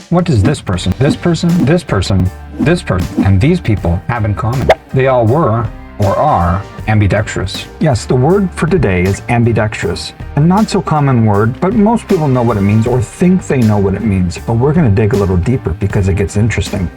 What does this person, this person, this person, this person, and these people have in common? They all were, or are, ambidextrous. Yes, the word for today is ambidextrous. A not so common word, but most people know what it means or think they know what it means. But we're going to dig a little deeper because it gets interesting.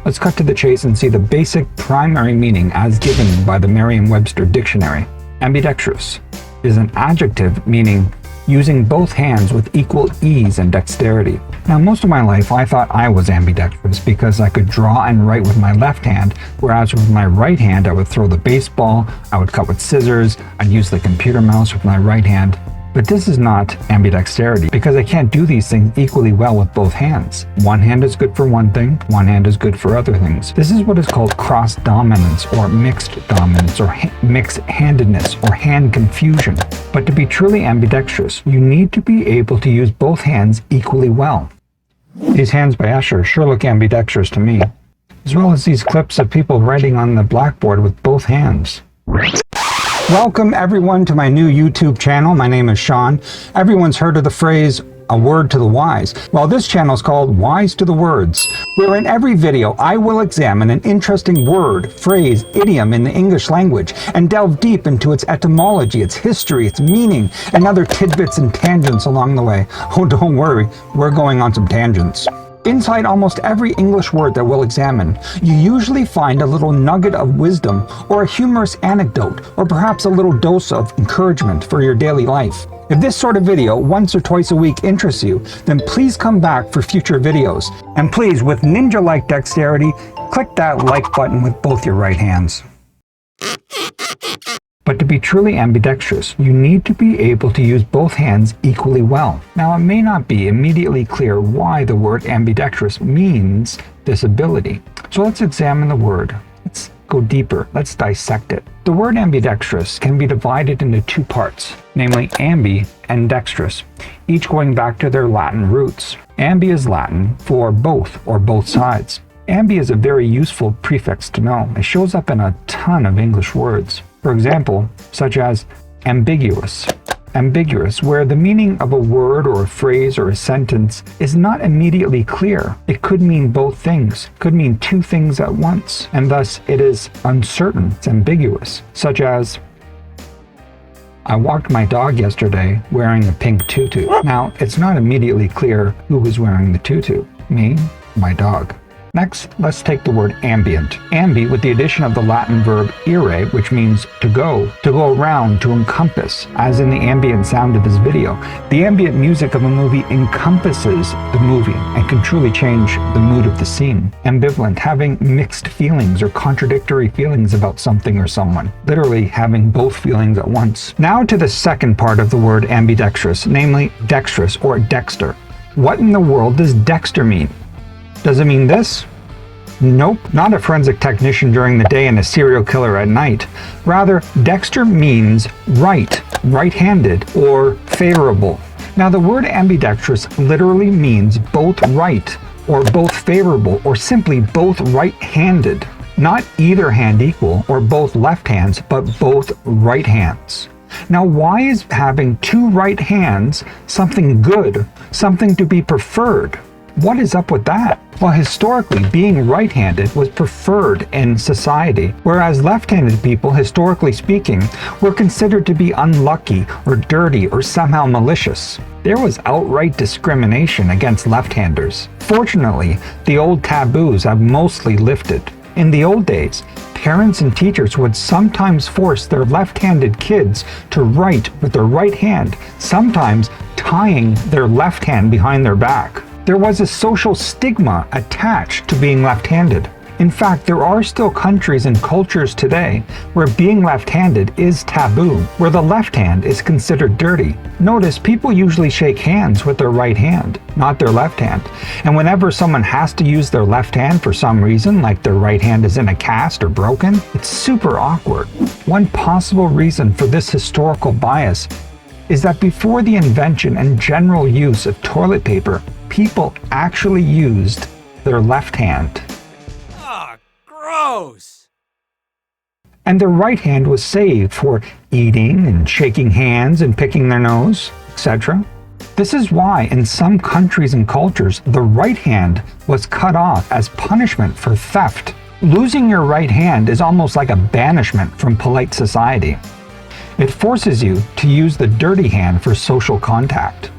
Let's cut to the chase and see the basic primary meaning as given by the Merriam-Webster dictionary. Ambidextrous is an adjective meaning using both hands with equal ease and dexterity. Now, most of my life I thought I was ambidextrous because I could draw and write with my left hand, whereas with my right hand I would throw the baseball, I would cut with scissors, I'd use the computer mouse with my right hand. But this is not ambidexterity because I can't do these things equally well with both hands. One hand is good for one thing, one hand is good for other things. This is what is called cross dominance or mixed dominance or mixed handedness or hand confusion. But to be truly ambidextrous, you need to be able to use both hands equally well. These hands by Escher sure look ambidextrous to me, as well as these clips of people writing on the blackboard with both hands. Welcome everyone to my new YouTube channel. My name is Sean. Everyone's heard of the phrase, a word to the wise. Well, this channel is called Wise to the Words, where in every video I will examine an interesting word, phrase, idiom in the English language and delve deep into its etymology, its history, its meaning, and other tidbits and tangents along the way. Oh, don't worry, we're going on some tangents. Inside almost every English word that we'll examine, you usually find a little nugget of wisdom or a humorous anecdote or perhaps a little dose of encouragement for your daily life. If this sort of video once or twice a week interests you, then please come back for future videos. And please, with ninja-like dexterity, click that like button with both your right hands. But to be truly ambidextrous, you need to be able to use both hands equally well. Now, it may not be immediately clear why the word ambidextrous means this ability. So let's examine the word. Let's go deeper. Let's dissect it. The word ambidextrous can be divided into two parts, namely ambi and dextrous, each going back to their Latin roots. Ambi is Latin for both or both sides. Ambi is a very useful prefix to know. It shows up in a ton of English words. For example, such as ambiguous. Ambiguous, where the meaning of a word or a phrase or a sentence is not immediately clear. It could mean both things, could mean two things at once, and thus it is uncertain. It's ambiguous, such as, I walked my dog yesterday wearing a pink tutu. Now, it's not immediately clear who was wearing the tutu, me, my dog. Next, let's take the word ambient. Ambi, with the addition of the Latin verb ire, which means to go around, to encompass, as in the ambient sound of this video. The ambient music of a movie encompasses the movie and can truly change the mood of the scene. Ambivalent, having mixed feelings or contradictory feelings about something or someone. Literally having both feelings at once. Now to the second part of the word ambidextrous, namely dexterous or Dexter. What in the world does Dexter mean? Does it mean this? Nope, not a forensic technician during the day and a serial killer at night. Rather, Dexter means right, right-handed, or favorable. Now, the word ambidextrous literally means both right, or both favorable, or simply both right-handed. Not either hand equal, or both left hands, but both right hands. Now, why is having two right hands something good, something to be preferred? What is up with that? Well, historically, being right-handed was preferred in society, whereas left-handed people, historically speaking, were considered to be unlucky or dirty or somehow malicious. There was outright discrimination against left-handers. Fortunately, the old taboos have mostly lifted. In the old days, parents and teachers would sometimes force their left-handed kids to write with their right hand, sometimes tying their left hand behind their back. There was a social stigma attached to being left-handed. In fact, there are still countries and cultures today where being left-handed is taboo, where the left hand is considered dirty. Notice people usually shake hands with their right hand, not their left hand. And whenever someone has to use their left hand for some reason, like their right hand is in a cast or broken, it's super awkward. One possible reason for this historical bias is that before the invention and general use of toilet paper, people actually used their left hand. Gross! And their right hand was saved for eating and shaking hands and picking their nose, etc. This is why in some countries and cultures, the right hand was cut off as punishment for theft. Losing your right hand is almost like a banishment from polite society. It forces you to use the dirty hand for social contact.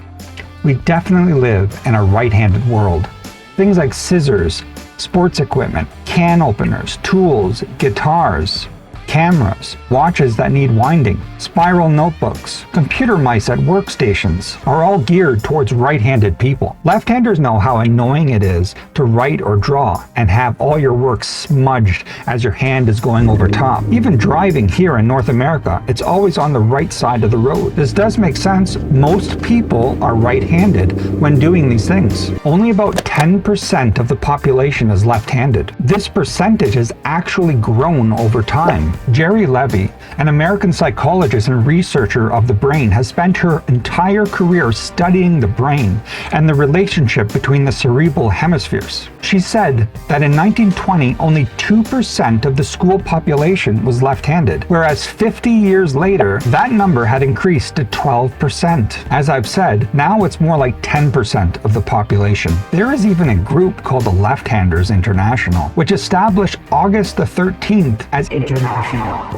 We definitely live in a right-handed world. Things like scissors, sports equipment, can openers, tools, guitars, cameras, watches that need winding, spiral notebooks, computer mice at workstations are all geared towards right-handed people. Left-handers know how annoying it is to write or draw and have all your work smudged as your hand is going over top. Even driving here in North America, it's always on the right side of the road. This does make sense. Most people are right-handed when doing these things. Only about 10% of the population is left-handed. This percentage has actually grown over time. Jerry Levy, an American psychologist and researcher of the brain, has spent her entire career studying the brain and the relationship between the cerebral hemispheres. She said that in 1920, only 2% of the school population was left-handed, whereas 50 years later, that number had increased to 12%. As I've said, now it's more like 10% of the population. There is even a group called the Left-Handers International, which established August the 13th as International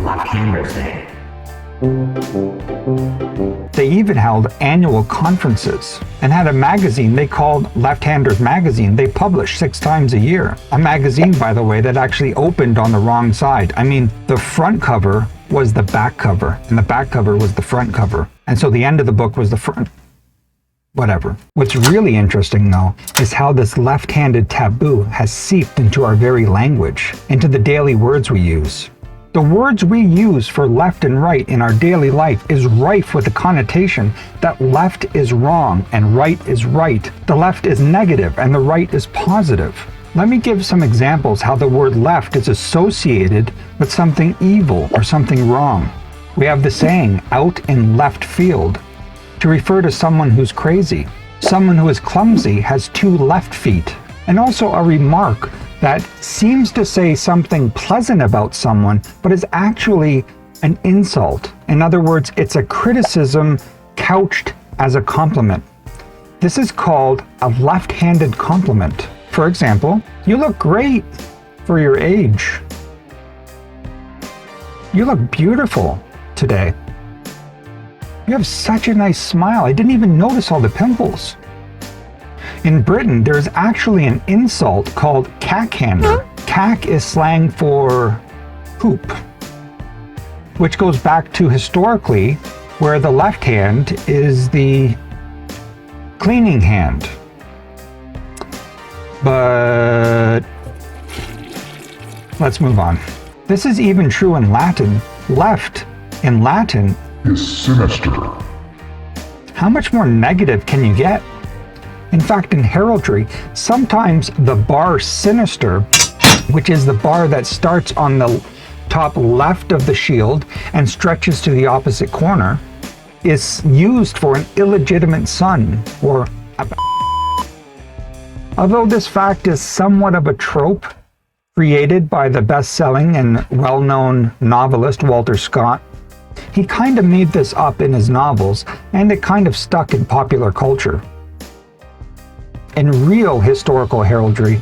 Left-Handers Day. They even held annual conferences and had a magazine they called Left-Handers Magazine they published 6 times a year. A magazine, by the way, that actually opened on the wrong side. I mean, the front cover was the back cover and the back cover was the front cover. And so the end of the book was the front. Whatever. What's really interesting, though, is how this left-handed taboo has seeped into our very language, into the daily words we use. The words we use for left and right in our daily life is rife with the connotation that left is wrong and right is right. The left is negative and the right is positive. Let me give some examples how the word left is associated with something evil or something wrong. We have the saying, out in left field, to refer to someone who's crazy. Someone who is clumsy has 2 left feet. And also a remark that seems to say something pleasant about someone, but is actually an insult. In other words, it's a criticism couched as a compliment. This is called a left-handed compliment. For example, you look great for your age. You look beautiful today. You have such a nice smile. I didn't even notice all the pimples. In Britain, there's actually an insult called cackhander. Cack is slang for poop, which goes back to historically where the left hand is the cleaning hand. But let's move on. This is even true in Latin. Left in Latin is sinister. How much more negative can you get? In fact, in heraldry, sometimes the bar sinister, which is the bar that starts on the top left of the shield and stretches to the opposite corner, is used for an illegitimate son or a. Although this fact is somewhat of a trope created by the best-selling and well-known novelist Walter Scott, he kind of made this up in his novels, and it kind of stuck in popular culture. In real historical heraldry,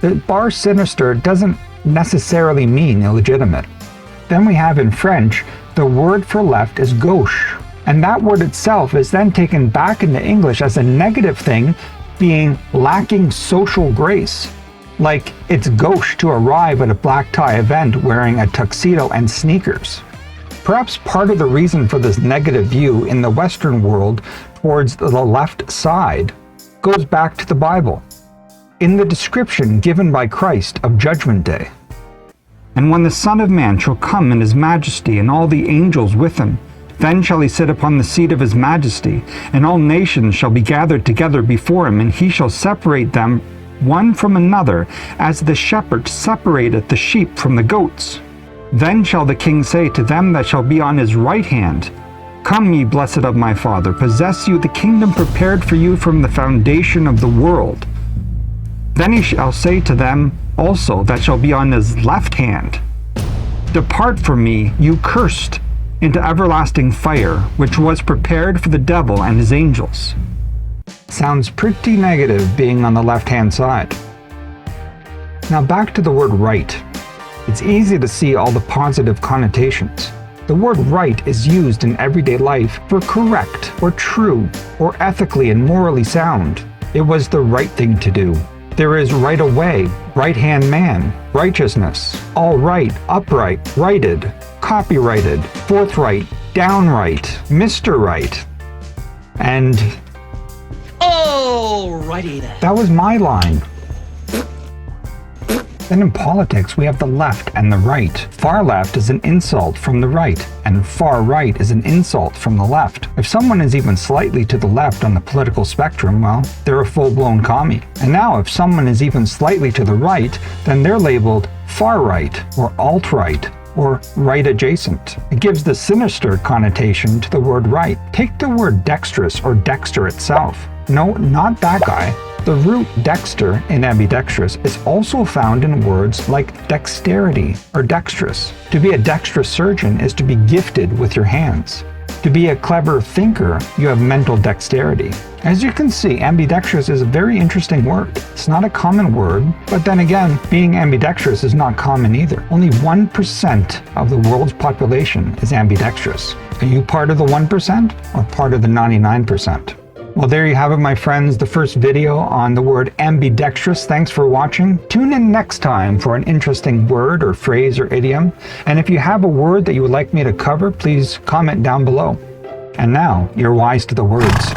the bar sinister doesn't necessarily mean illegitimate. Then we have in French, the word for left is gauche, and that word itself is then taken back into English as a negative thing, being lacking social grace. Like it's gauche to arrive at a black tie event wearing a tuxedo and sneakers. Perhaps part of the reason for this negative view in the Western world towards the left side goes back to the Bible, in the description given by Christ of Judgment Day. And when the Son of Man shall come in his majesty, and all the angels with him, then shall he sit upon the seat of his majesty, and all nations shall be gathered together before him, and he shall separate them one from another, as the shepherd separateth the sheep from the goats. Then shall the king say to them that shall be on his right hand, Come, ye blessed of my Father, possess you the kingdom prepared for you from the foundation of the world. Then he shall say to them also that shall be on his left hand. Depart from me, you cursed, into everlasting fire, which was prepared for the devil and his angels. Sounds pretty negative being on the left-hand side. Now back to the word right. It's easy to see all the positive connotations. The word right is used in everyday life for correct, or true, or ethically and morally sound. It was the right thing to do. There is right away, right-hand man, righteousness, all right, upright, righted, copyrighted, forthright, downright, Mr. Right. And alrighty then. That was my line. Then in politics, we have the left and the right. Far left is an insult from the right, and far right is an insult from the left. If someone is even slightly to the left on the political spectrum, well, they're a full-blown commie. And now if someone is even slightly to the right, then they're labeled far right, or alt-right, or right adjacent. It gives the sinister connotation to the word right. Take the word dexterous or Dexter itself. No, not that guy. The root Dexter in ambidextrous is also found in words like dexterity or dexterous. To be a dexterous surgeon is to be gifted with your hands. To be a clever thinker, you have mental dexterity. As you can see, ambidextrous is a very interesting word. It's not a common word, but then again, being ambidextrous is not common either. Only 1% of the world's population is ambidextrous. Are you part of the 1% or part of the 99%? Well, there you have it, my friends, the first video on the word ambidextrous. Thanks for watching. Tune in next time for an interesting word or phrase or idiom. And if you have a word that you would like me to cover, please comment down below. And now, you're wise to the words.